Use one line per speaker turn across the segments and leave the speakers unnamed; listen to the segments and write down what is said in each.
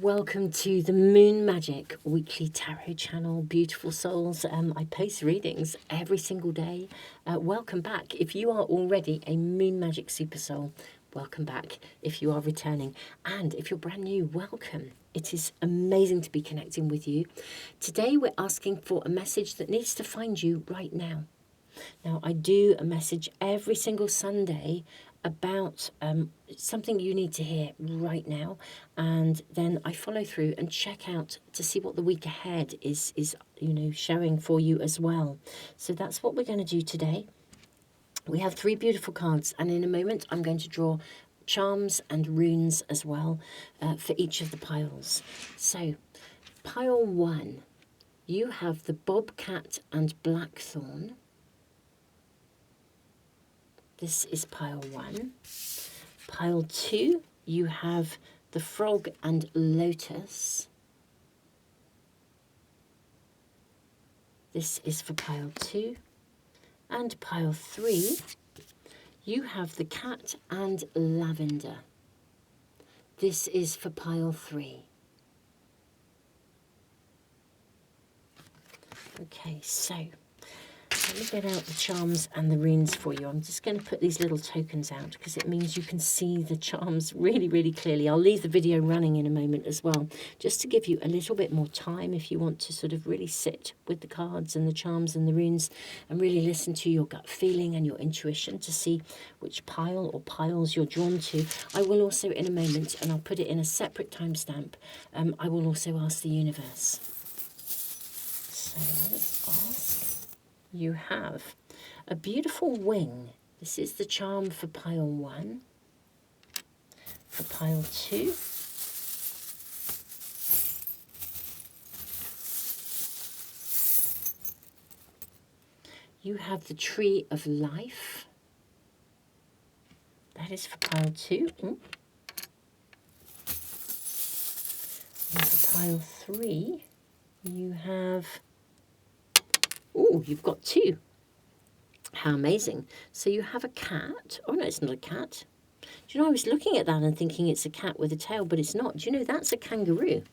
Welcome to the Moon Magic Weekly Tarot Channel, beautiful souls. I post readings every single day. Welcome back. If you are already a Moon Magic Super Soul, welcome back. If you are returning, and if you're brand new, welcome. It is amazing to be connecting with you. Today we're asking for a message that needs to find you right now. Now, I do a message every single Sunday about something you need to hear right now, and then I follow through and check out to see what the week ahead is showing for you as well. So that's what we're going to do today. We have 3 beautiful cards, and in a moment I'm going to draw charms and runes as well for each of the piles. So pile 1, you have the bobcat and blackthorn. This is pile 1. Pile 2, you have the frog and lotus. This is for pile 2. And pile 3, you have the cat and lavender. This is for pile 3. Okay, so let me get out the charms and the runes for you. I'm just going to put these little tokens out because it means you can see the charms really, really clearly. I'll leave the video running in a moment as well, just to give you a little bit more time if you want to sort of really sit with the cards and the charms and the runes and really listen to your gut feeling and your intuition to see which pile or piles you're drawn to. I will also in a moment, and I'll put it in a separate timestamp, I will also ask the universe. So let's ask. You have a beautiful wing. This is the charm for pile 1. For pile 2, you have the tree of life. That is for pile 2. And for pile 3, you have... Oh, you've got 2. How amazing. So you have a cat. Oh, no, it's not a cat. Do you know, I was looking at that and thinking it's a cat with a tail, but it's not. Do you know, that's a kangaroo.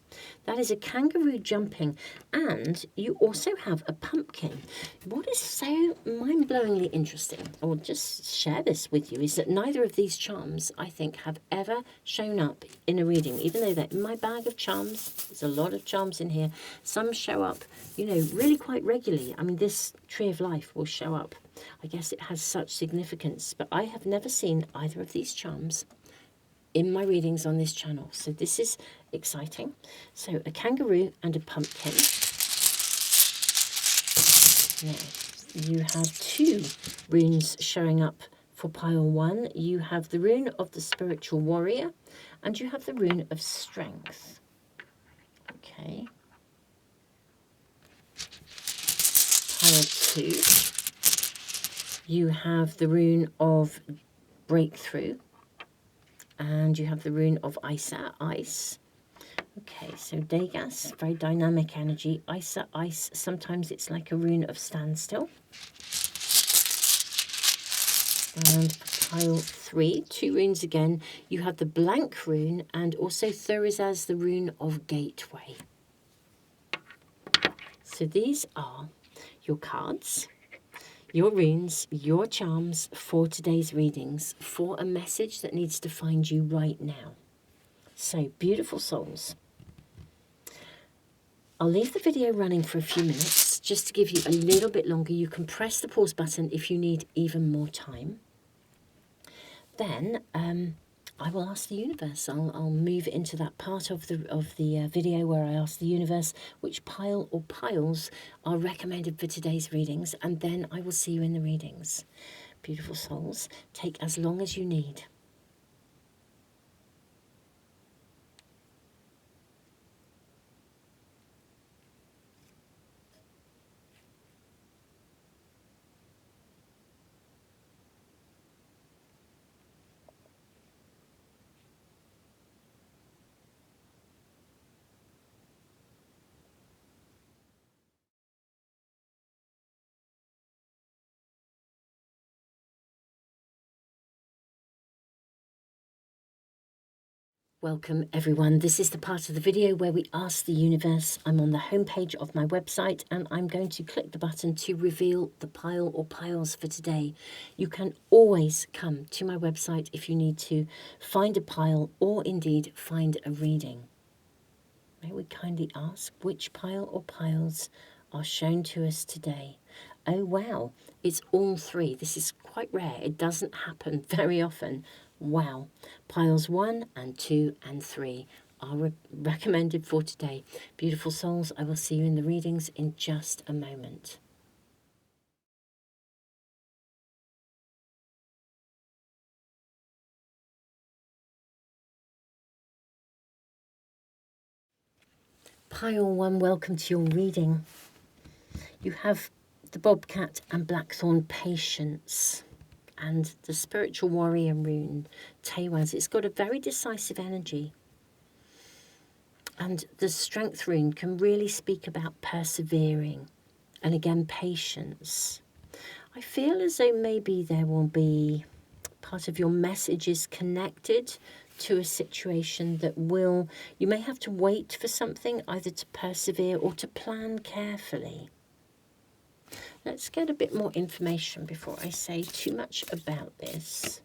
That is a kangaroo jumping. And you also have a pumpkin. What is so mind-blowingly interesting, I will just share this with you, is that neither of these charms, I think, have ever shown up in a reading. Even though they're in my bag of charms, there's a lot of charms in here. Some show up, you know, really quite regularly. I mean, this tree of life will show up. I guess it has such significance, but I have never seen either of these charms in my readings on this channel. So this is exciting. So a kangaroo and a pumpkin. Now, you have 2 runes showing up for pile 1. You have the rune of the spiritual warrior, and you have the rune of strength. Okay. Pile 2. You have the rune of breakthrough, and you have the rune of Isa, ice. Okay, so Degas, very dynamic energy. Isa, ice, sometimes it's like a rune of standstill. And for pile 3, 2 runes again. You have the blank rune, and also Thurizaz, the rune of gateway. So these are your cards, your runes, your charms for today's readings, for a message that needs to find you right now. So, beautiful souls. I'll leave the video running for a few minutes just to give you a little bit longer. You can press the pause button if you need even more time. Then I will ask the universe. I'll move into that part of the video where I ask the universe which pile or piles are recommended for today's readings, and then I will see you in the readings. Beautiful souls, take as long as you need. Welcome everyone. This is the part of the video where we ask the universe. I'm on the homepage of my website and I'm going to click the button to reveal the pile or piles for today. You can always come to my website if you need to find a pile or indeed find a reading. May we kindly ask which pile or piles are shown to us today? Oh wow, it's all three. This is quite rare. It doesn't happen very often. Wow. Piles 1 and 2 and 3 are recommended for today. Beautiful souls, I will see you in the readings in just a moment. Pile 1, welcome to your reading. You have the Bobcat and Blackthorn Patience and the Spiritual Warrior rune, Tewaz. It's got a very decisive energy. And the Strength rune can really speak about persevering and again patience. I feel as though maybe there will be part of your message is connected to a situation that you may have to wait for something, either to persevere or to plan carefully. Let's get a bit more information before I say too much about this.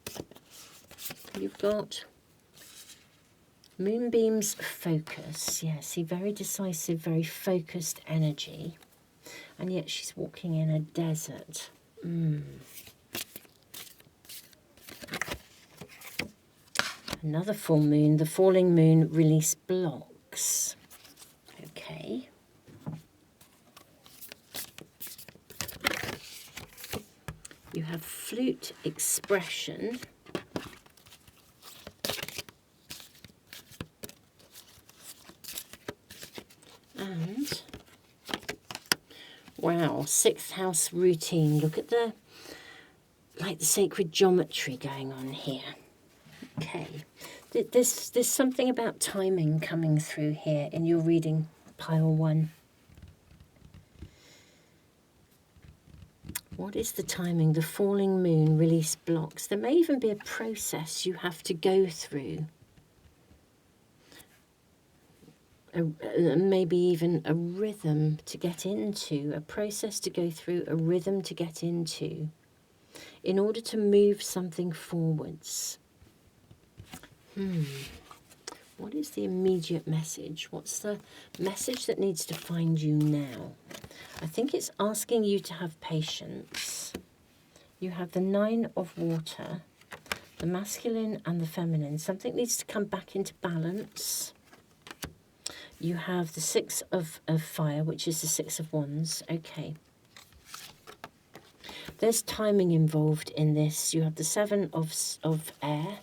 You've got Moonbeam's focus. Yeah, see, very decisive, very focused energy. And yet she's walking in a desert. Another full moon. The falling moon release blocks. Okay. You have flute expression. And, wow, 6th house routine. Look at the sacred geometry going on here. Okay. There's something about timing coming through here in your reading, pile 1. What is the timing? The falling moon release blocks. There may even be a process you have to go through. Maybe even a rhythm to get into, a process to go through, a rhythm to get into, in order to move something forwards. What is the immediate message? What's the message that needs to find you now? I think it's asking you to have patience. You have the 9 of water, the masculine and the feminine. Something needs to come back into balance. You have the 6 of fire, which is the 6 of wands. Okay. There's timing involved in this. You have the 7 of air.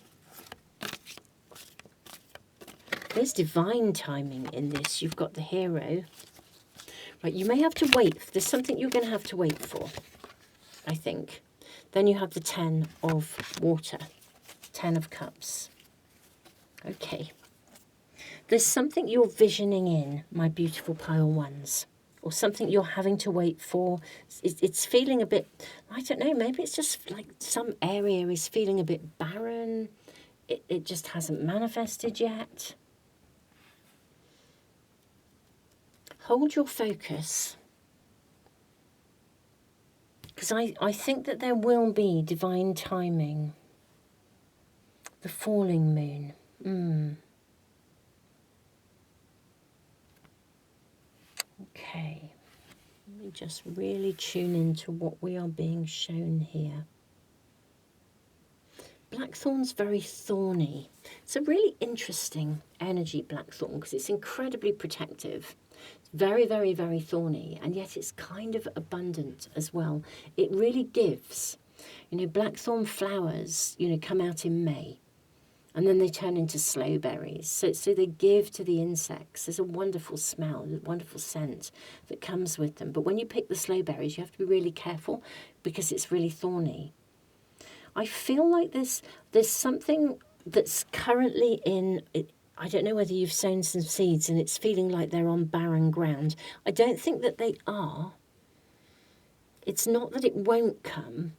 There's divine timing in this. You've got the hero. Right, you may have to wait. There's something you're going to have to wait for, I think. Then you have the 10 of water, 10 of cups. Okay. There's something you're visioning in, my beautiful pile 1s, or something you're having to wait for. It's feeling a bit, I don't know, maybe it's just like some area is feeling a bit barren. It just hasn't manifested yet. Hold your focus, because I think that there will be divine timing. The falling moon. Okay. Let me just really tune into what we are being shown here. Blackthorn's very thorny. It's a really interesting energy, blackthorn, because it's incredibly protective. It's very, very, very thorny, and yet it's kind of abundant as well. It really gives. You know, blackthorn flowers, come out in May, and then they turn into sloe berries. So they give to the insects. There's a wonderful smell, a wonderful scent that comes with them. But when you pick the sloe berries, you have to be really careful because it's really thorny. I feel like there's something that's currently in, I don't know whether you've sown some seeds and it's feeling like they're on barren ground. I don't think that they are. It's not that it won't come,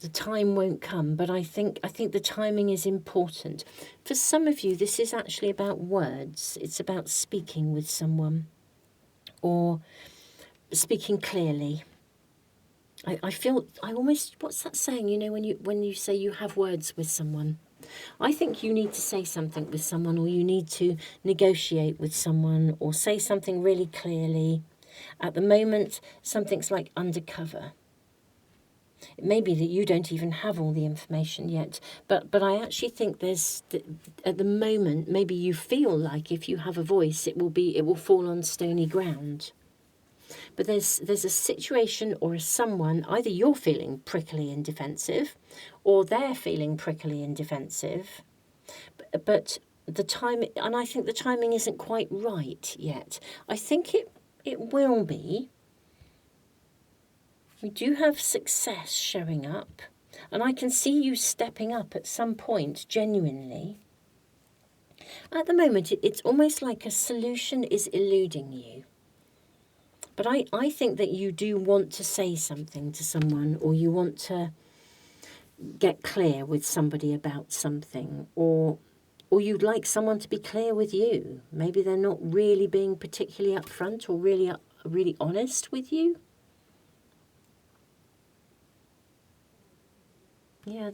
The time won't come, but I think the timing is important. For some of you, this is actually about words. It's about speaking with someone or speaking clearly. I feel, I almost, what's that saying, you know, when you say you have words with someone? I think you need to say something with someone, or you need to negotiate with someone, or say something really clearly. At the moment, something's like undercover. It may be that you don't even have all the information yet, but I actually think there's, at the moment, maybe you feel like if you have a voice, it will fall on stony ground. But there's a situation or a someone, either you're feeling prickly and defensive, or they're feeling prickly and defensive. But the time, and I think the timing isn't quite right yet. I think it will be. We do have success showing up, and I can see you stepping up at some point, genuinely. At the moment, it's almost like a solution is eluding you. But I think that you do want to say something to someone, or you want to get clear with somebody about something, or you'd like someone to be clear with you. Maybe they're not really being particularly upfront or really honest with you. Yeah,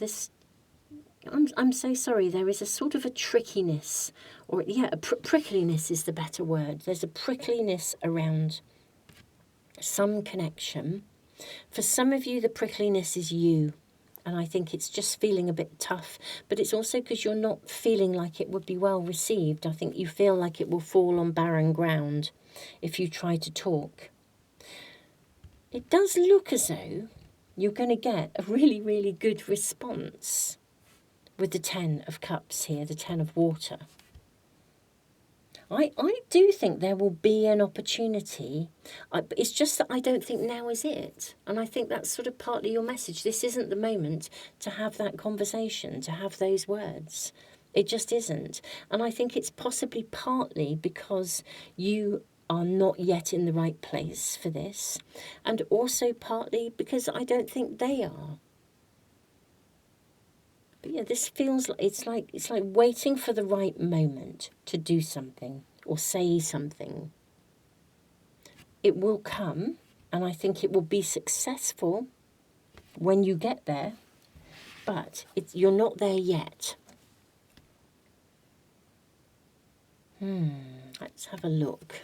I'm so sorry. There is a sort of a trickiness, or yeah, a prickliness is the better word. There's a prickliness around some connection. For some of you, the prickliness is you. And I think it's just feeling a bit tough. But it's also because you're not feeling like it would be well received. I think you feel like it will fall on barren ground if you try to talk. It does look as though you're going to get a really, really good response with the 10 of Cups here, the 10 of Water. I do think there will be an opportunity. It's just that I don't think now is it. And I think that's sort of partly your message. This isn't the moment to have that conversation, to have those words. It just isn't. And I think it's possibly partly because you are not yet in the right place for this. And also partly because I don't think they are. But yeah, this feels like it's like waiting for the right moment to do something or say something. It will come, and I think it will be successful when you get there, but you're not there yet. Let's have a look.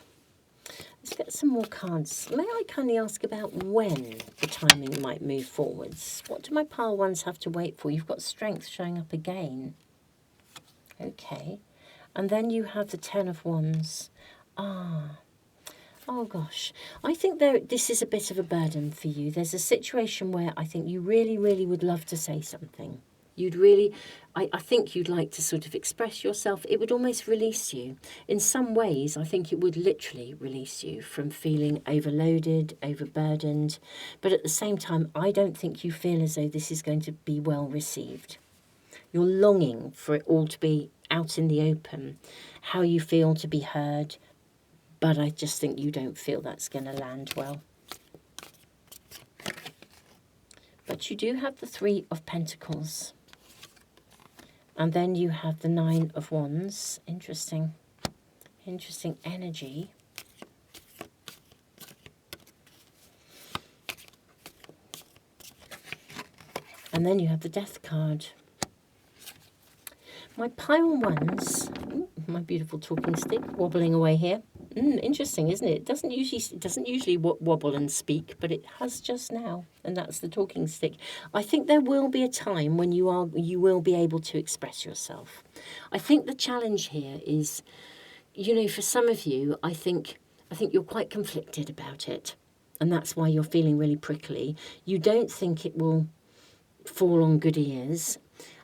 Let's get some more cards. May I kindly ask about when the timing might move forwards? What do my pile ones have to wait for? You've got Strength showing up again. Okay. And then you have the 10 of Wands. Oh gosh. I think this is a bit of a burden for you. There's a situation where I think you really, really would love to say something. I think you'd like to sort of express yourself. It would almost release you. In some ways, I think it would literally release you from feeling overloaded, overburdened. But at the same time, I don't think you feel as though this is going to be well received. You're longing for it all to be out in the open, how you feel to be heard. But I just think you don't feel that's going to land well. But you do have the 3 of Pentacles. And then you have the 9 of Wands. Interesting energy. And then you have the Death card. My pile ones, my beautiful talking stick, wobbling away here. Interesting, isn't it? It doesn't usually wobble and speak, but it has just now, and that's the talking stick. I think there will be a time when you will be able to express yourself. I think the challenge here is, you know, for some of you, I think you're quite conflicted about it, and that's why you're feeling really prickly. You don't think it will fall on good ears.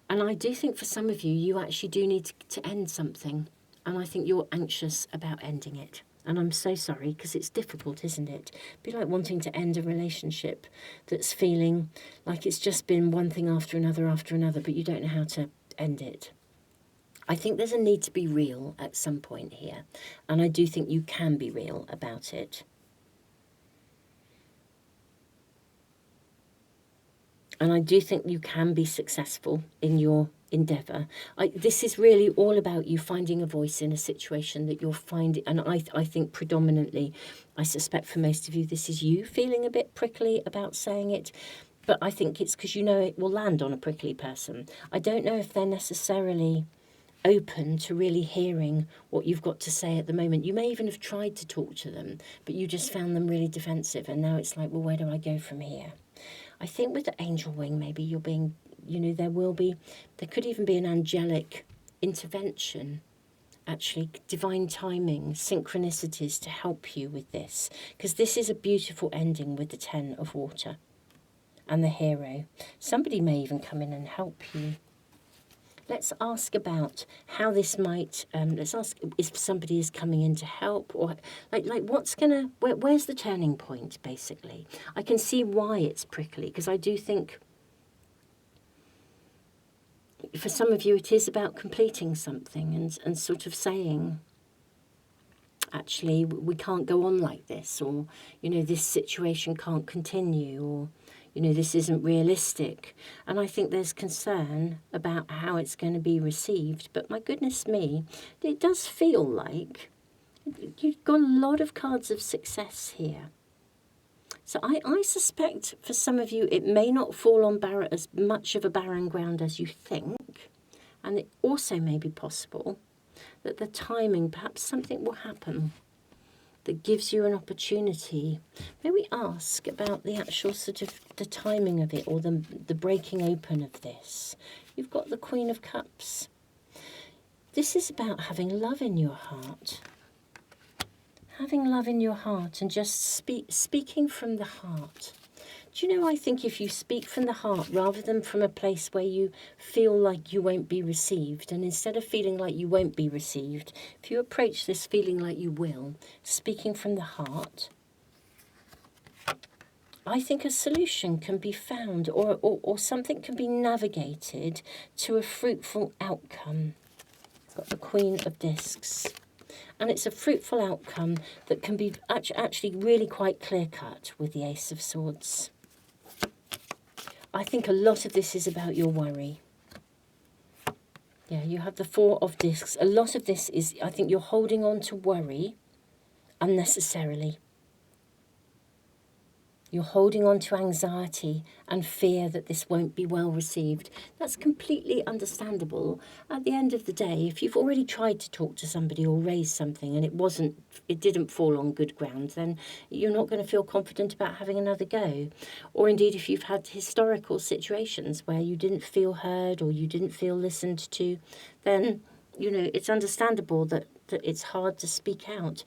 And I do think for some of you, you actually do need to end something. And I think you're anxious about ending it. And I'm so sorry, because it's difficult, isn't it? It'd be like wanting to end a relationship that's feeling like it's just been one thing after another, but you don't know how to end it. I think there's a need to be real at some point here. And I do think you can be real about it. And I do think you can be successful in your endeavour. This is really all about you finding a voice in a situation that you're finding. And I think predominantly, I suspect for most of you, this is you feeling a bit prickly about saying it. But I think it's because you know it will land on a prickly person. I don't know if they're necessarily open to really hearing what you've got to say at the moment. You may even have tried to talk to them, but you just found them really defensive. And now it's like, well, where do I go from here? I think with the angel wing, maybe you're being, there could even be an angelic intervention, actually, divine timing, synchronicities to help you with this. Because this is a beautiful ending with the 10 of water and the hero. Somebody may even come in and help you. Let's ask about how this might, let's ask if somebody is coming in to help, or like what's gonna, where's the turning point, basically. I can see why it's prickly, because I do think for some of you it is about completing something and sort of saying, actually, we can't go on like this, or, this situation can't continue, or, this isn't realistic. And I think there's concern about how it's going to be received. But my goodness me, it does feel like you've got a lot of cards of success here. So I suspect for some of you, it may not fall on as much of a barren ground as you think. And it also may be possible that the timing, perhaps something will happen that gives you an opportunity. May we ask about the actual sort of the timing of it, or the breaking open of this. You've got the Queen of Cups. This is about having love in your heart. Having love in your heart and just speaking from the heart. Do you know, I think if you speak from the heart rather than from a place where you feel like you won't be received, and instead of feeling like you won't be received, if you approach this feeling like you will, speaking from the heart, I think a solution can be found, or something can be navigated to a fruitful outcome. I've got the Queen of Discs. And it's a fruitful outcome that can be actually really quite clear-cut with the Ace of Swords. I think a lot of this is about your worry. Yeah, you have the Four of Discs. A lot of this is, I think you're holding on to worry unnecessarily. You're holding on to anxiety and fear that this won't be well received. That's completely understandable. At the end of the day, if you've already tried to talk to somebody or raise something and it didn't fall on good ground, then you're not going to feel confident about having another go. Or indeed, if you've had historical situations where you didn't feel heard or you didn't feel listened to, then, it's understandable that it's hard to speak out.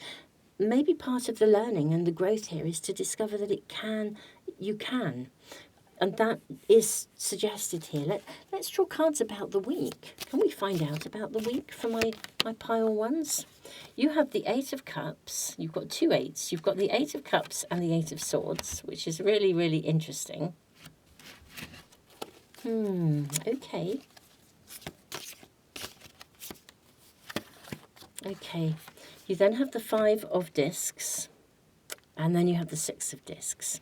Maybe part of the learning and the growth here is to discover that you can. And that is suggested here. Let's draw cards about the week. Can we find out about the week for my pile ones? You have the Eight of Cups. You've got two eights. You've got the Eight of Cups and the Eight of Swords, which is really, really interesting. Okay. Okay. You then have the Five of Discs, and then you have the Six of Discs.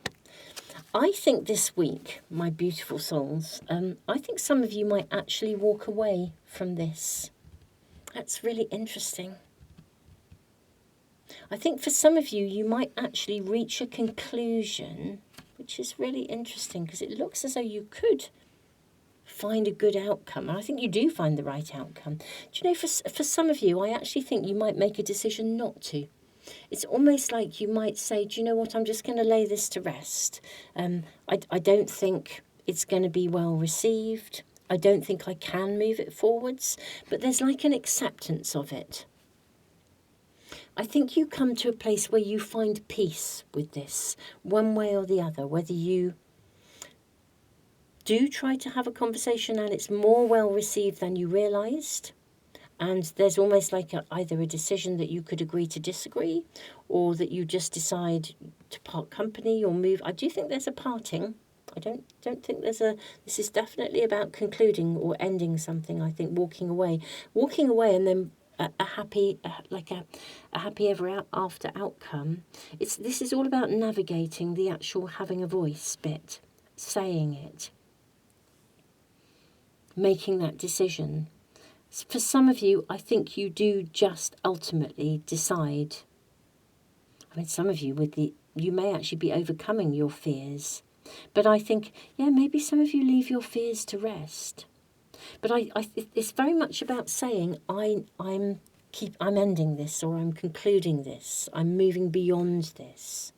I think this week, my beautiful souls, I think some of you might actually walk away from this. That's really interesting. I think for some of you, you might actually reach a conclusion, which is really interesting because it looks as though you could find a good outcome. And I think you do find the right outcome. Do you know, for some of you, I actually think you might make a decision not to. It's almost like you might say, do you know what, I'm just going to lay this to rest. I don't think it's going to be well received. I don't think I can move it forwards. But there's like an acceptance of it. I think you come to a place where you find peace with this, one way or the other, whether you do try to have a conversation and it's more well received than you realised. And there's almost like either a decision that you could agree to disagree, or that you just decide to part company or move. I do think there's a parting. I don't think there's this is definitely about concluding or ending something. I think walking away and then a happy ever after outcome. This is all about navigating the actual having a voice bit, saying it. making that decision. For some of you, I think you do just ultimately decide. I mean, some of you you may actually be overcoming your fears. But I think, yeah, maybe some of you leave your fears to rest. But it's very much about saying, I'm ending this, or I'm concluding this. I'm moving beyond this.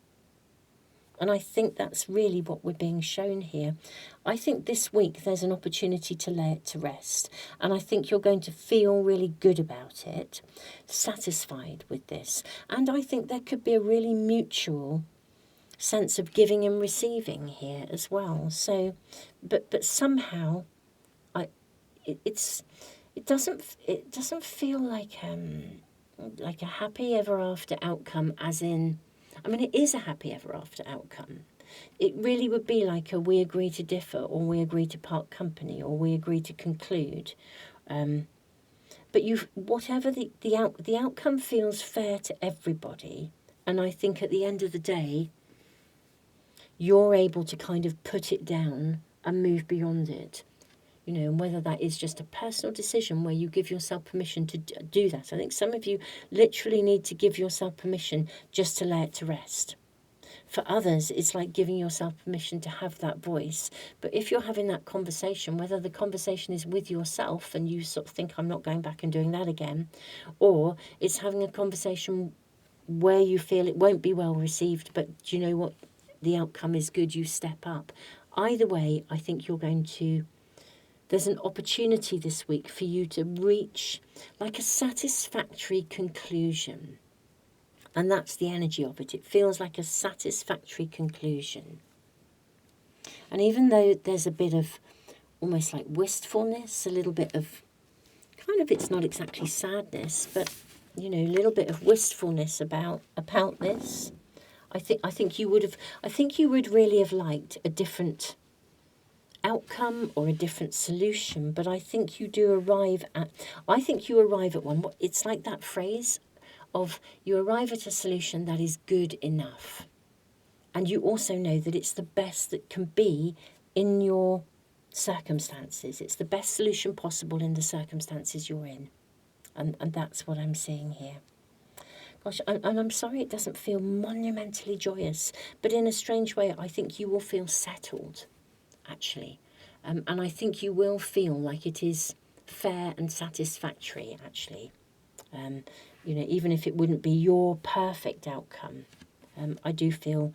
And I think that's really what we're being shown here. I think this week there's an opportunity to lay it to rest. And I think you're going to feel really good about it, satisfied with this. And I think there could be a really mutual sense of giving and receiving here as well. So, but somehow, it doesn't feel like a happy ever after outcome, as in, I mean, it is a happy ever after outcome. It really would be like a we agree to differ, or we agree to part company, or we agree to conclude. But whatever the outcome feels fair to everybody. And I think at the end of the day, you're able to kind of put it down and move beyond it. You know, and whether that is just a personal decision where you give yourself permission to do that. I think some of you literally need to give yourself permission just to lay it to rest. For others, it's like giving yourself permission to have that voice. But if you're having that conversation, whether the conversation is with yourself and you sort of think, I'm not going back and doing that again, or it's having a conversation where you feel it won't be well received, but do you know what? The outcome is good, you step up. Either way, I think there's an opportunity this week for you to reach like a satisfactory conclusion. And that's the energy of it. It feels like a satisfactory conclusion. And even though there's a bit of almost like wistfulness, a little bit of kind of, it's not exactly sadness, but, you know, a little bit of wistfulness about this. I think you would really have liked a different outcome or a different solution, but I think you arrive at one. It's like that phrase of you arrive at a solution that is good enough, and you also know that it's the best that can be in your circumstances. It's the best solution possible in the circumstances you're in, and that's what I'm seeing here. Gosh, and I'm sorry it doesn't feel monumentally joyous, but in a strange way I think you will feel settled, actually. And I think you will feel like it is fair and satisfactory, actually. You know, even if it wouldn't be your perfect outcome. I do feel,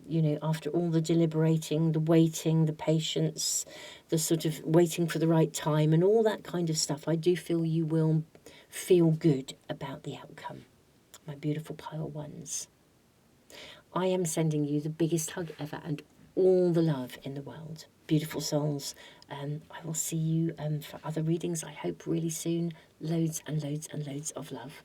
you know, after all the deliberating, the waiting, the patience, the sort of waiting for the right time and all that kind of stuff, I do feel you will feel good about the outcome. My beautiful pile ones. I am sending you the biggest hug ever and all the love in the world. Beautiful souls. I will see you for other readings, I hope, really soon. Loads and loads and loads of love.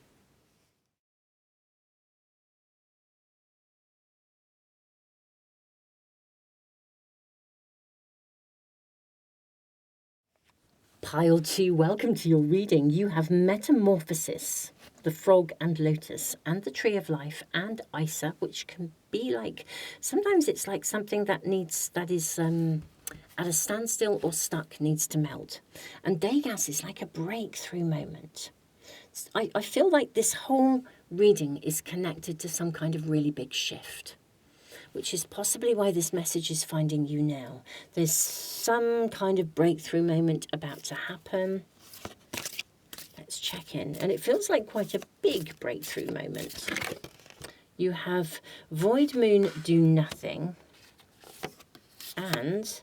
Pile 2, welcome to your reading. You have Metamorphosis, the Frog and Lotus, and the Tree of Life, and Isa, which can be like, sometimes it's like something that is at a standstill or stuck, needs to melt. And Degas is like a breakthrough moment. I feel like this whole reading is connected to some kind of really big shift, which is possibly why this message is finding you now. There's some kind of breakthrough moment about to happen. Let's check in. And it feels like quite a big breakthrough moment. You have Void Moon Do Nothing and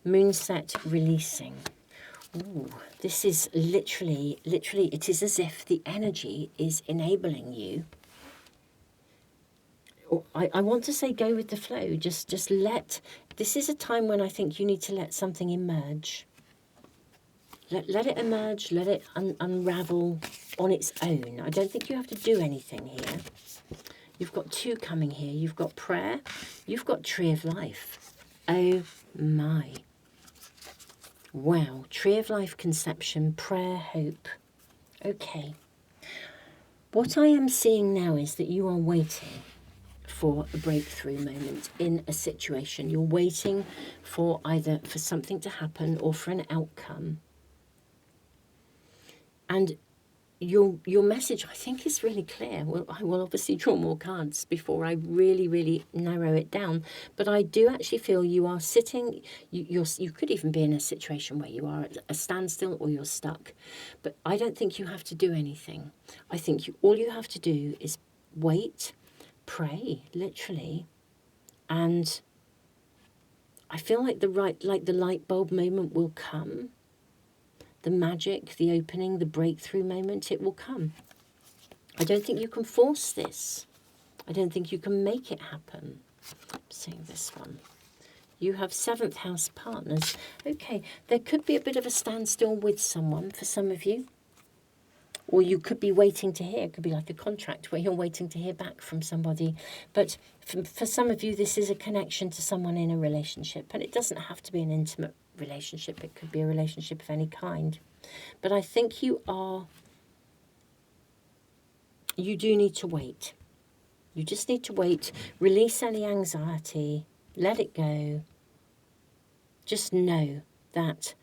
Moonset Releasing. Ooh, this is literally, it is as if the energy is enabling you. I want to say go with the flow. Just this is a time when I think you need to let something emerge. Let it emerge, let it unravel on its own. I don't think you have to do anything here. You've got 2 coming here. You've got prayer, you've got Tree of Life. Oh my. Wow, Tree of Life, conception, prayer, hope. Okay. What I am seeing now is that you are waiting for a breakthrough moment in a situation. You're waiting for either for something to happen or for an outcome. And your message, I think, is really clear. Well, I will obviously draw more cards before I really narrow it down. But I do actually feel you are sitting, you could even be in a situation where you are at a standstill or you're stuck. But I don't think you have to do anything. I think all you have to do is wait, pray, literally. And I feel like the light bulb moment will come. The magic, the opening, the breakthrough moment, it will come. I don't think you can force this. I don't think you can make it happen. I'm seeing this one. You have 7th house partners. Okay, there could be a bit of a standstill with someone for some of you. Or you could be waiting to hear. It could be like a contract where you're waiting to hear back from somebody. But for some of you, this is a connection to someone in a relationship. And it doesn't have to be an intimate relationship. It could be a relationship of any kind. But I think you do need to wait. You just need to wait. Release any anxiety. Let it go. Just know that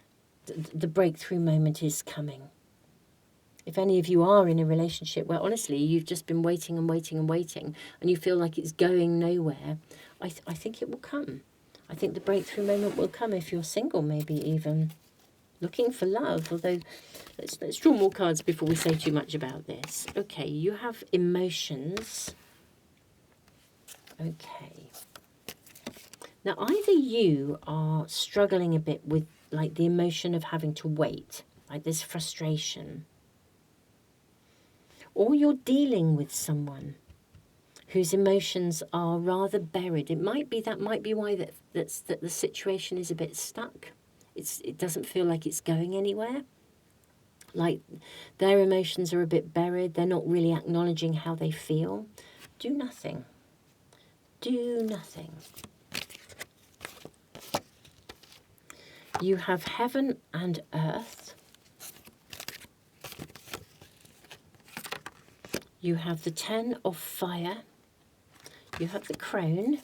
the breakthrough moment is coming. If any of you are in a relationship where, honestly, you've just been waiting and waiting and waiting, and you feel like it's going nowhere, I think it will come. I think the breakthrough moment will come if you're single, maybe even looking for love. Although, let's draw more cards before we say too much about this. Okay, you have emotions. Okay. Now, either you are struggling a bit with, like, the emotion of having to wait, like this frustration, or you're dealing with someone whose emotions are rather buried. That might be why that the situation is a bit stuck. It doesn't feel like it's going anywhere. Like their emotions are a bit buried. They're not really acknowledging how they feel. Do nothing. Do nothing. You have heaven and earth. You have the 10 of fire. You have the crone.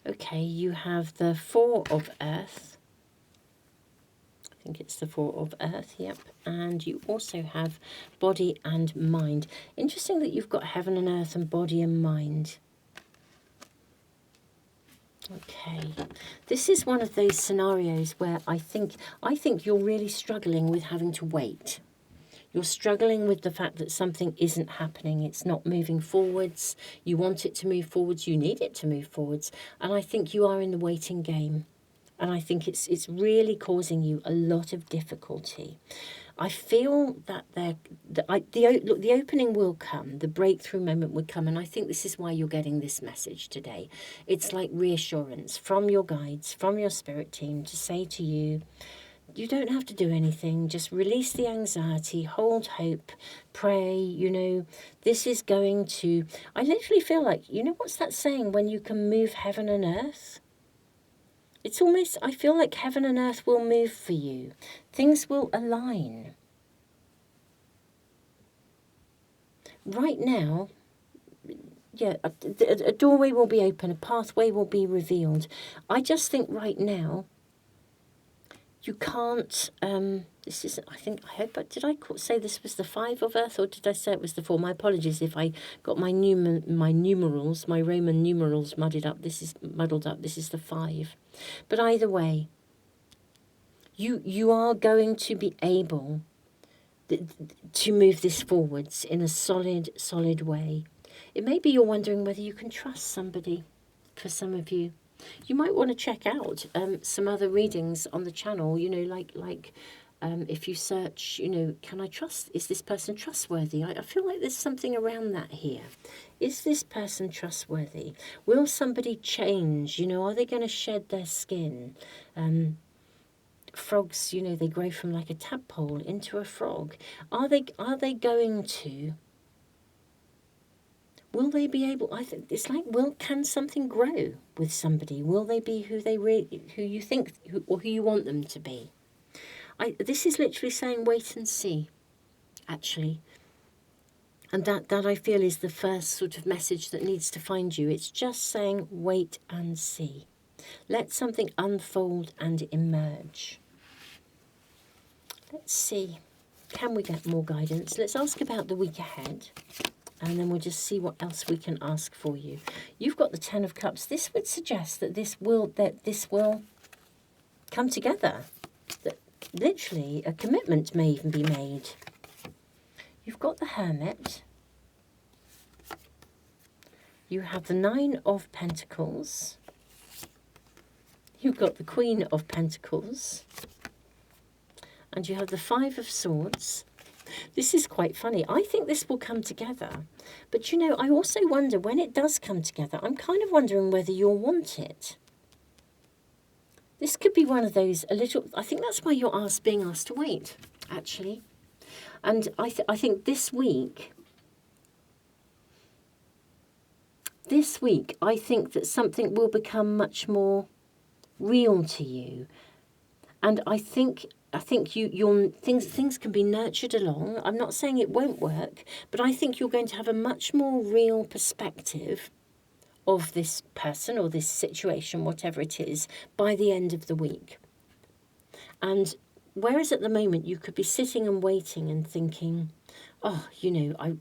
Okay, you have the 4 of earth. I think it's the 4 of earth, yep. And you also have body and mind. Interesting that you've got heaven and earth and body and mind. Okay, this is one of those scenarios where I think you're really struggling with having to wait. You're struggling with the fact that something isn't happening. It's not moving forwards. You want it to move forwards. You need it to move forwards. And I think you are in the waiting game. And I think it's really causing you a lot of difficulty. I feel that the opening will come, the breakthrough moment will come, and I think this is why you're getting this message today. It's like reassurance from your guides, from your spirit team, to say to you, you don't have to do anything, just release the anxiety, hold hope, pray, this is going to, I literally feel like, what's that saying, when you can move heaven and earth? It's almost, I feel like heaven and earth will move for you. Things will align. Right now, yeah, a doorway will be open, a pathway will be revealed. I just think right now, you can't, this is, did I say this was the 5 of earth, or did I say it was the 4? My apologies if I got my numerals, my Roman numerals muddled up. This is the 5. But either way, you are going to be able to move this forwards in a solid way. It may be you're wondering whether you can trust somebody. For some of you, you might want to check out some other readings on the channel. If you search, can I trust? Is this person trustworthy? I feel like there's something around that here. Is this person trustworthy? Will somebody change? Are they going to shed their skin? Frogs, they grow from like a tadpole into a frog. Are they going to? Will they be able? I think it's like, can something grow with somebody? Will they be who you think, or who you want them to be? This is literally saying wait and see. actually. And that I feel is the first sort of message that needs to find you. It's just saying, wait and see. Let something unfold and emerge. Let's see. Can we get more guidance? Let's ask about the week ahead. And then we'll just see what else we can ask for you. You've got the Ten of Cups. This would suggest that this will come together. That literally a commitment may even be made. You've got the Hermit. You have the Nine of Pentacles. You've got the Queen of Pentacles. And you have the Five of Swords. This is quite funny. I think this will come together. But, you know, I also wonder when it does come together, I'm kind of wondering whether you'll want it. This could be one of those I think that's why you're being asked to wait, actually. And I think this week, I think that something will become much more real to you. And I think things can be nurtured along. I'm not saying it won't work, but I think you're going to have a much more real perspective of this person or this situation, whatever it is, by the end of the week. And whereas at the moment you could be sitting and waiting and thinking, oh, I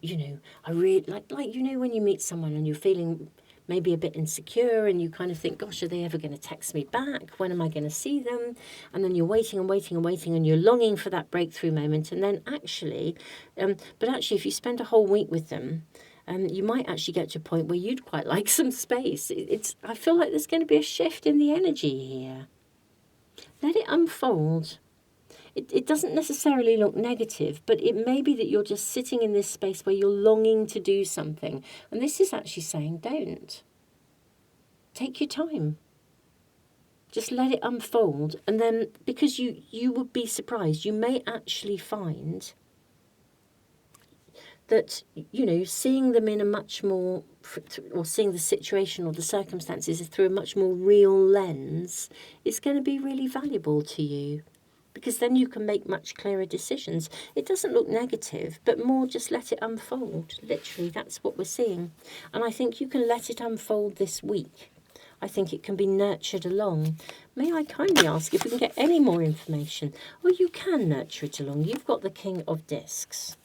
really like when you meet someone and you're feeling maybe a bit insecure and you kind of think, gosh, are they ever going to text me back? When am I going to see them? And then you're waiting and waiting and waiting and you're longing for that breakthrough moment. And then actually, if you spend a whole week with them, you might actually get to a point where you'd quite like some space. I feel like there's going to be a shift in the energy here. Let it unfold. It doesn't necessarily look negative, but it may be that you're just sitting in this space where you're longing to do something. And this is actually saying, don't. Take your time. Just let it unfold. And then, because you would be surprised, you may actually find that, seeing them in a much more, or seeing the situation or the circumstances through a much more real lens is going to be really valuable to you. Because then you can make much clearer decisions. It doesn't look negative, but more just let it unfold. Literally, that's what we're seeing. And I think you can let it unfold this week. I think it can be nurtured along. May I kindly ask if we can get any more information? Well, you can nurture it along. You've got the King of Discs.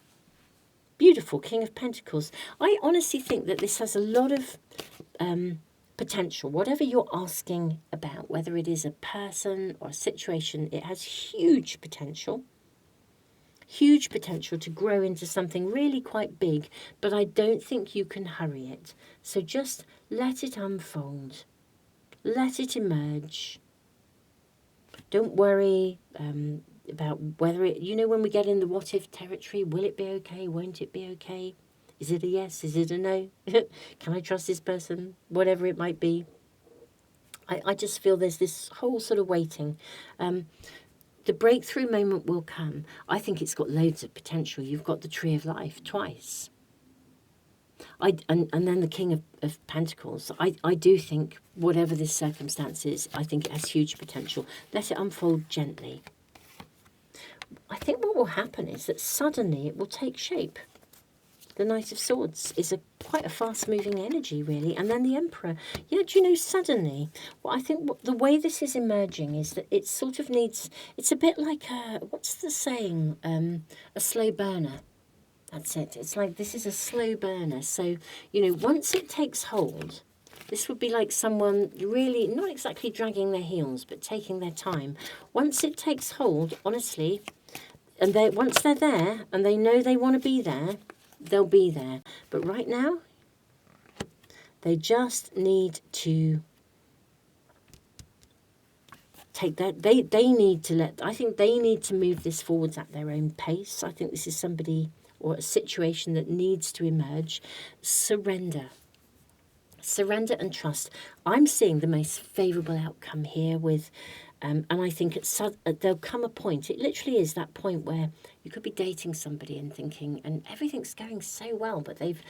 Beautiful, King of Pentacles. I honestly think that this has a lot of potential. Whatever you're asking about, whether it is a person or a situation, it has huge potential to grow into something really quite big, but I don't think you can hurry it. So just let it unfold. Let it emerge. Don't worry about whether it, when we get in the what if territory, will it be okay? Won't it be okay? Is it a yes? Is it a no? Can I trust this person? Whatever it might be. I just feel there's this whole sort of waiting. The breakthrough moment will come. I think it's got loads of potential. You've got the Tree of Life twice. And then the King of Pentacles. I do think, whatever this circumstance is, I think it has huge potential. Let it unfold gently. I think what will happen is that suddenly it will take shape. The Knight of Swords is quite a fast-moving energy, really. And then the Emperor. Yeah, suddenly, I think the way this is emerging is that it sort of needs, it's a bit like what's the saying? A slow burner. That's it. It's like this is a slow burner. So, once it takes hold, this would be like someone really, not exactly dragging their heels, but taking their time. Once it takes hold, honestly, and once they're there and they know they want to be there, they'll be there. But right now, they just need to take that. They need to I think they need to move this forwards at their own pace. I think this is somebody or a situation that needs to emerge. Surrender. Surrender and trust. I'm seeing the most favourable outcome here with, and I think there'll come a point, it literally is that point where you could be dating somebody and thinking, and everything's going so well, but they've,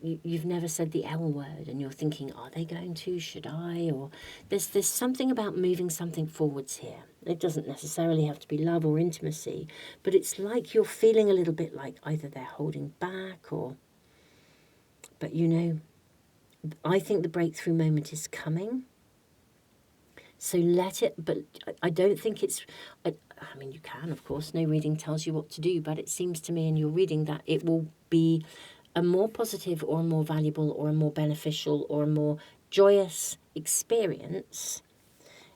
you've never said the L word and you're thinking, are they going to, should I? Or there's something about moving something forwards here. It doesn't necessarily have to be love or intimacy, but it's like you're feeling a little bit like either they're holding back or, but you know, I think the breakthrough moment is coming. So let it, but I don't think it's, I mean, you can, of course, no reading tells you what to do, but it seems to me in your reading that it will be a more positive or a more valuable or a more beneficial or a more joyous experience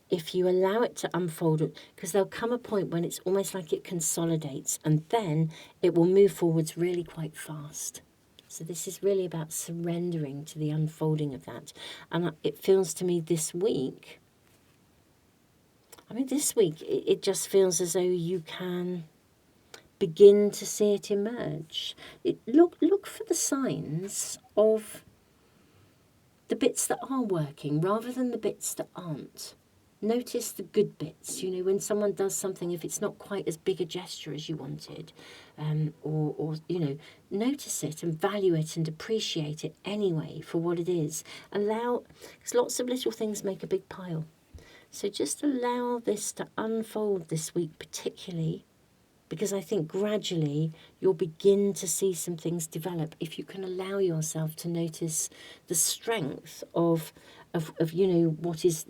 if you allow it to unfold, because there'll come a point when it's almost like it consolidates and then it will move forwards really quite fast. So this is really about surrendering to the unfolding of that. And it feels to me this week, this week, it just feels as though you can begin to see it emerge. Look for the signs of the bits that are working rather than the bits that aren't. Notice the good bits, you know, when someone does something, if it's not quite as big a gesture as you wanted, or you know, notice it and value it and appreciate it anyway for what it is. Because lots of little things make a big pile. So just allow this to unfold this week particularly, because I think gradually you'll begin to see some things develop if you can allow yourself to notice the strength of you know, what is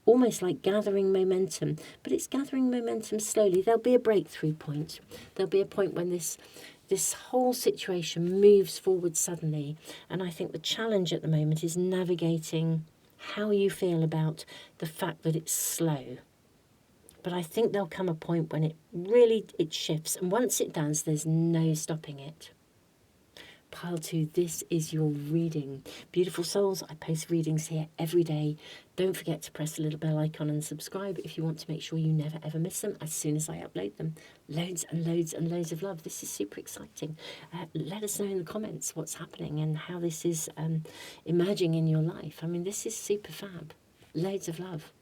almost like gathering momentum, but it's gathering momentum slowly. There'll be a breakthrough point. There'll be a point when this whole situation moves forward suddenly, and I think the challenge at the moment is navigating how you feel about the fact that it's slow. But I think there'll come a point when it shifts, and once it does, there's no stopping it. Pile 2, this is your reading. Beautiful souls, I post readings here every day. Don't forget to press the little bell icon and subscribe if you want to make sure you never ever miss them as soon as I upload them. Loads and loads and loads of love. This is super exciting. Let us know in the comments what's happening and how this is emerging in your life. I mean, this is super fab. Loads of love.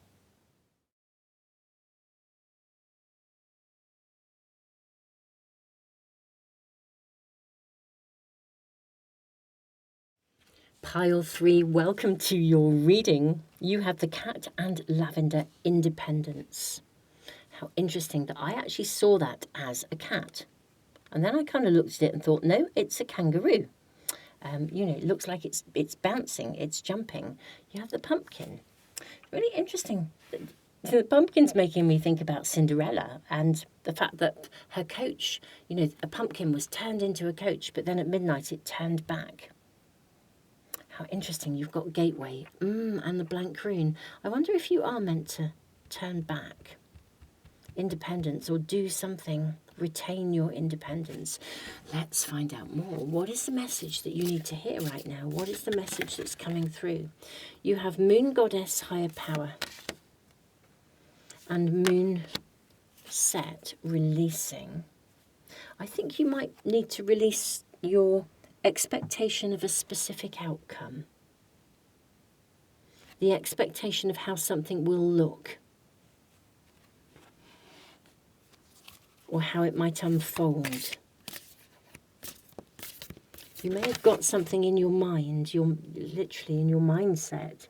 Pile 3, welcome to your reading. You have the cat and lavender independence. How interesting that I actually saw that as a cat. And then I kind of looked at it and thought, no, it's a kangaroo. You know, it looks like it's bouncing, it's jumping. You have the pumpkin. Really interesting. The pumpkin's making me think about Cinderella and the fact that her coach, you know, a pumpkin was turned into a coach, but then at midnight it turned back. How interesting. You've got gateway and the blank rune. I wonder if you are meant to turn back. Independence, or do something, retain your independence. Let's find out more. What is the message that you need to hear right now? What is the message that's coming through? You have Moon Goddess, Higher Power, and Moon Set, Releasing. I think you might need to release your expectation of a specific outcome, the expectation of how something will look or how it might unfold. You may have got something in your mind, literally in your mindset.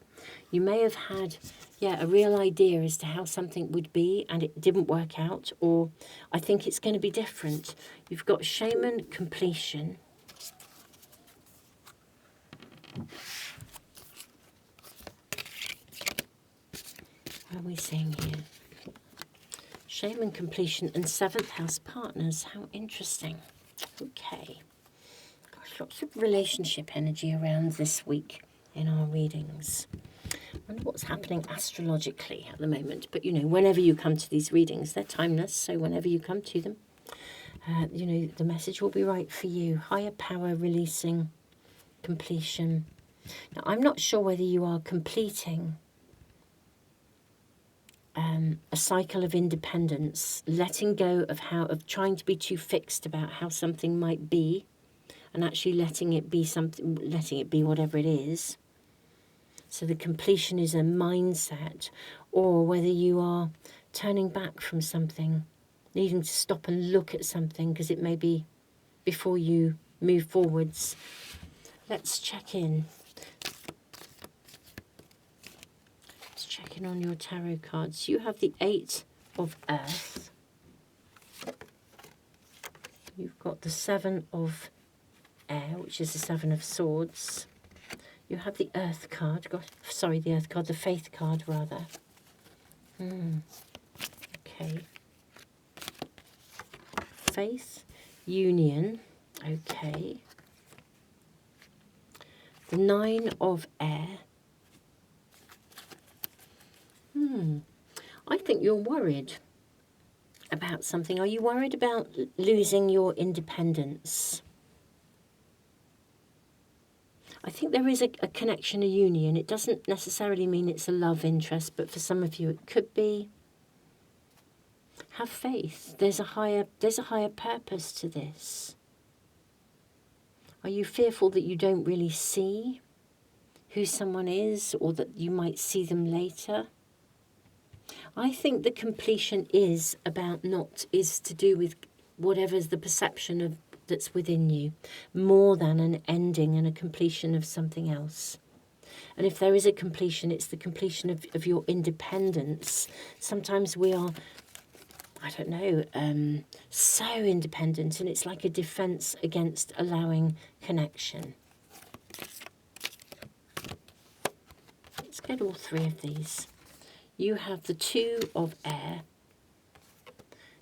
You may have had, a real idea as to how something would be and it didn't work out, or I think it's going to be different. You've got Shaman, Completion. What are we seeing here? Shaman, Completion, and 7th House Partners. How interesting. Okay. Gosh, lots of relationship energy around this week in our readings. I wonder what's happening astrologically at the moment. But, you know, whenever you come to these readings, they're timeless. So whenever you come to them, you know, the message will be right for you. Higher power, releasing, completion. Now, I'm not sure whether you are completing a cycle of independence, letting go of trying to be too fixed about how something might be, and actually letting it be whatever it is. So the completion is a mindset, or whether you are turning back from something, needing to stop and look at something because it may be before you move forwards. Let's check in. Let's check in on your tarot cards. You have the 8 of Earth. You've got the 7 of Air, which is the 7 of Swords. You have the Earth card. The Earth card, the Faith card, rather. Okay. Faith, Union. Okay. The 9 of Air. I think you're worried about something. Are you worried about losing your independence? I think there is a connection, a union. It doesn't necessarily mean it's a love interest, but for some of you it could be. Have faith. There's a higher purpose to this. Are you fearful that you don't really see who someone is, or that you might see them later? I think the completion is to do with whatever's the perception of that's within you, more than an ending and a completion of something else. And if there is a completion, it's the completion of your independence. Sometimes we are, I don't know, so independent, and it's like a defense against allowing connection. Let's get all 3 of these. You have the 2 of Air.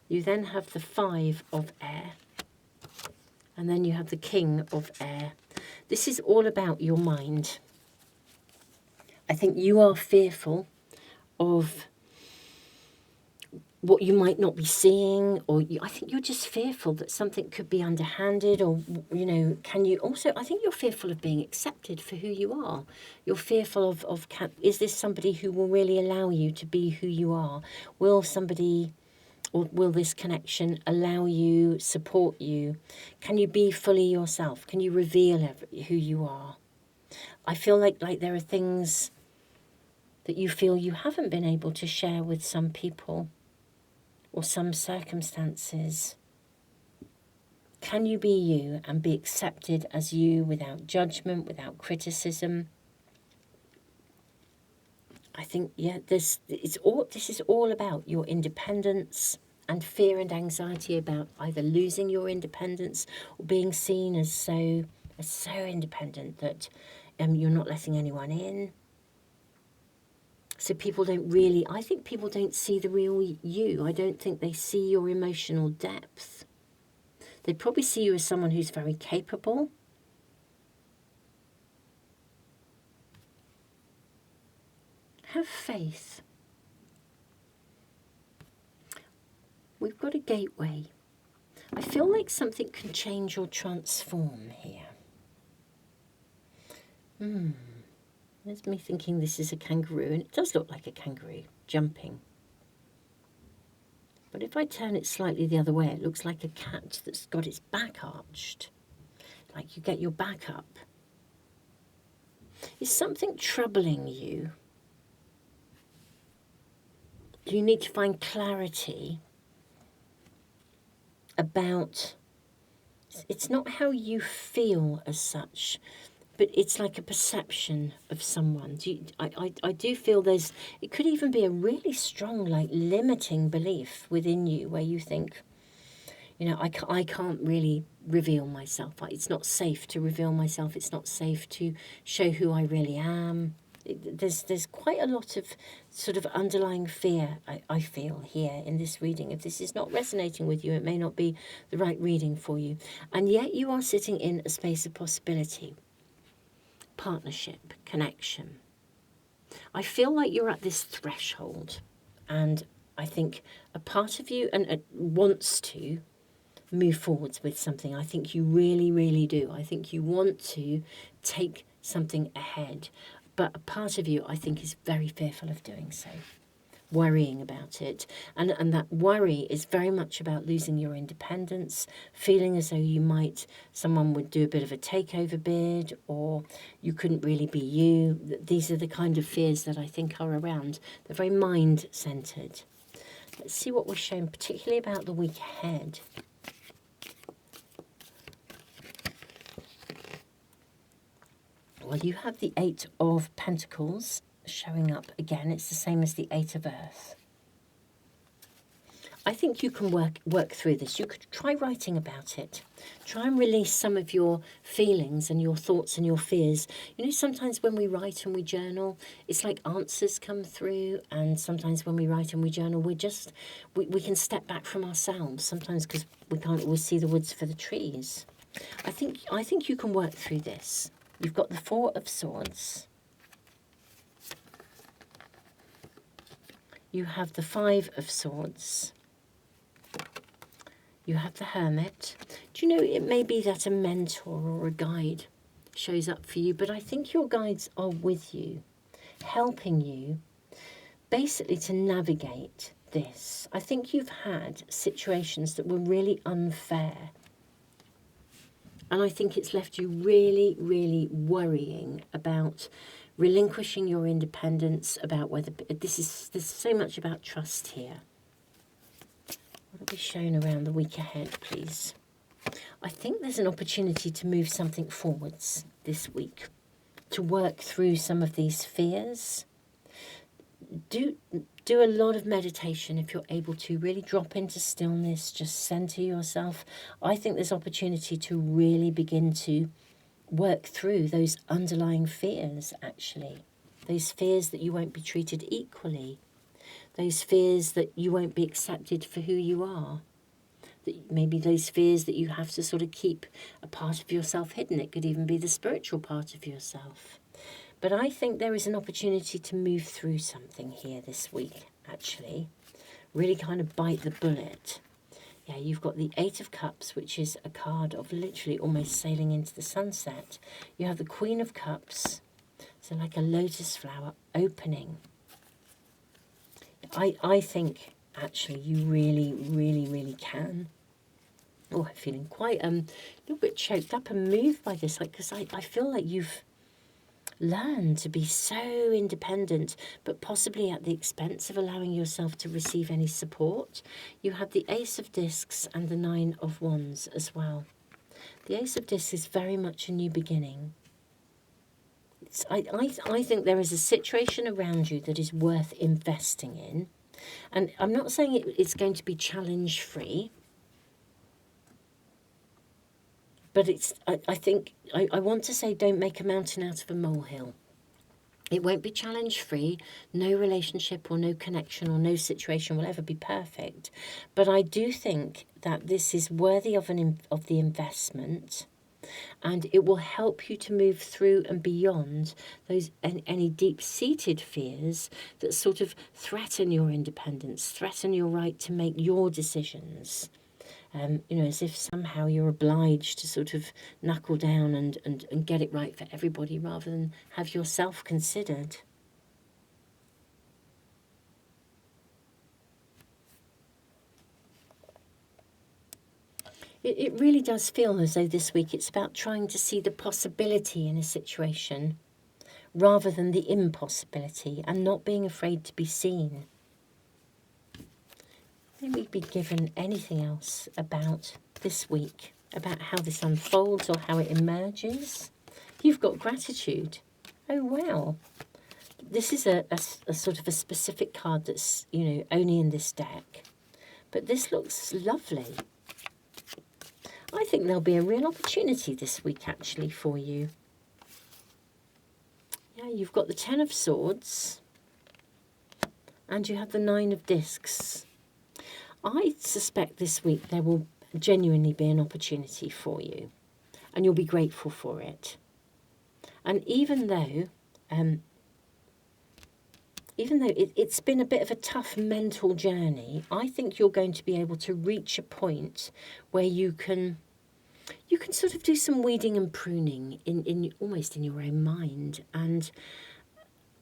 You then have the 5 of Air. And then you have the King of Air. This is all about your mind. I think you are fearful of what you might not be seeing, or I think you're just fearful that something could be underhanded, or, I think you're fearful of being accepted for who you are. You're fearful of is this somebody who will really allow you to be who you are? Will this connection allow you, support you? Can you be fully yourself? Can you reveal who you are? I feel like there are things that you feel you haven't been able to share with some people or some circumstances. Can you be you and be accepted as you without judgment, without criticism? I think, this is all about your independence and fear and anxiety about either losing your independence or being seen as so independent that you're not letting anyone in. So I think people don't see the real you. I don't think they see your emotional depth. They probably see you as someone who's very capable. Have faith. We've got a gateway. I feel like something can change or transform here. There's me thinking this is a kangaroo, and it does look like a kangaroo jumping. But if I turn it slightly the other way, it looks like a cat that's got its back arched. Like you get your back up. Is something troubling you? Do you need to find clarity about... It's not how you feel as such, but it's like a perception of someone. I do feel it could even be a really strong, limiting belief within you where you think, I can't really reveal myself. It's not safe to reveal myself. It's not safe to show who I really am. There's quite a lot of sort of underlying fear I feel here in this reading. If this is not resonating with you, it may not be the right reading for you. And yet you are sitting in a space of possibility. Partnership, connection. I feel like you're at this threshold, and I think a part of you wants to move forwards with something. I think you really, really do. I think you want to take something ahead, but a part of you, I think, is very fearful of doing so, worrying about it. And that worry is very much about losing your independence, feeling as though someone would do a bit of a takeover bid, or you couldn't really be you. These are the kind of fears that I think are around. They're very mind-centered. Let's see what we're shown, particularly about the week ahead. Well, you have the Eight of Pentacles showing up again. It's the same as the Eight of Earth. I think you can work through this. You could try writing about it. Try and release some of your feelings and your thoughts and your fears. You know, sometimes when we write and we journal, it's like answers come through. And sometimes when we write and we journal, we can step back from ourselves. Sometimes because we can't always see the woods for the trees. I think you can work through this. You've got the Four of Swords. You have the Five of Swords. You have the Hermit. Do you know, it may be that a mentor or a guide shows up for you, but I think your guides are with you, helping you basically to navigate this. I think you've had situations that were really unfair. And I think it's left you really, really worrying about relinquishing your independence, about whether there's so much about trust here. What will be shown around the week ahead, please? I think there's an opportunity to move something forwards this week, to work through some of these fears. Do a lot of meditation if you're able to. Really drop into stillness, just center yourself. I think there's opportunity to really begin to work through those underlying fears, actually. Those fears that you won't be treated equally. Those fears that you won't be accepted for who you are. That maybe those fears that you have to sort of keep a part of yourself hidden. It could even be the spiritual part of yourself. But I think there is an opportunity to move through something here this week, actually. Really kind of bite the bullet. Yeah, you've got the Eight of Cups, which is a card of literally almost sailing into the sunset. You have the Queen of Cups, so like a lotus flower opening. I think, actually, you really, really, really can. Oh, I'm feeling quite a little bit choked up and moved by this, like, because I feel like you've learned to be so independent, but possibly at the expense of allowing yourself to receive any support. You have the Ace of Discs and the Nine of Wands as well. The Ace of Discs is very much a new beginning. I think there is a situation around you that is worth investing in. And I'm not saying it's going to be challenge-free, but I think I want to say don't make a mountain out of a molehill. It won't be challenge-free. No relationship or no connection or no situation will ever be perfect. But I do think that this is worthy of the investment, and it will help you to move through and beyond those any deep-seated fears that sort of threaten your independence, threaten your right to make your decisions. You know, as if somehow you're obliged to sort of knuckle down and get it right for everybody rather than have yourself considered. It really does feel as though this week it's about trying to see the possibility in a situation rather than the impossibility, and not being afraid to be seen. Maybe be given anything else about this week, about how this unfolds or how it emerges. You've got gratitude. Oh, wow. This is a sort of a specific card that's, you know, only in this deck. But this looks lovely. I think there'll be a real opportunity this week, actually, for you. Yeah, you've got the Ten of Swords. And you have the Nine of Discs. I suspect this week there will genuinely be an opportunity for you, and you'll be grateful for it. And even though it's been a bit of a tough mental journey, I think you're going to be able to reach a point where you can sort of do some weeding and pruning in almost in your own mind. And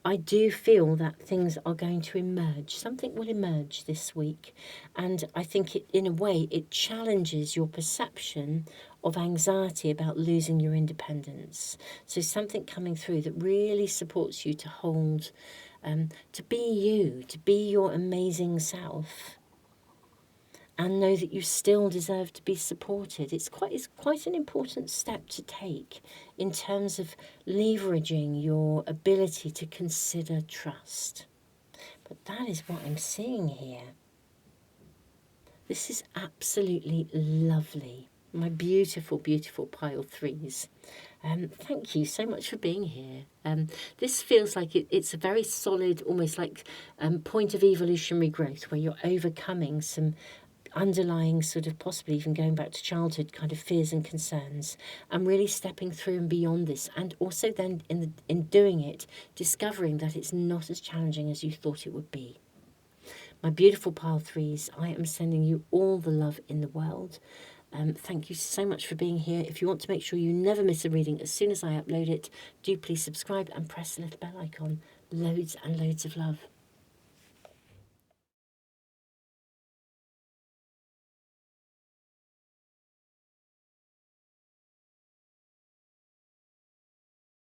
I do feel that things are going to emerge. Something will emerge this week. And I think in a way, it challenges your perception of anxiety about losing your independence. So something coming through that really supports you to hold, to be you, to be your amazing self. and know that you still deserve to be supported. It's quite an important step to take in terms of leveraging your ability to consider trust. But that is what I'm seeing here. This is absolutely lovely. My beautiful, beautiful pile threes. Thank you so much for being here. This feels like it's a very solid, almost like point of evolutionary growth where you're overcoming some underlying sort of possibly even going back to childhood kind of fears and concerns, and really stepping through and beyond this, and also then in doing it, discovering that it's not as challenging as you thought it would be. My beautiful pile threes, I am sending you all the love in the world. Thank you so much for being here. If you want to make sure you never miss a reading as soon as I upload it, do please subscribe and press the little bell icon. Loads and loads of love.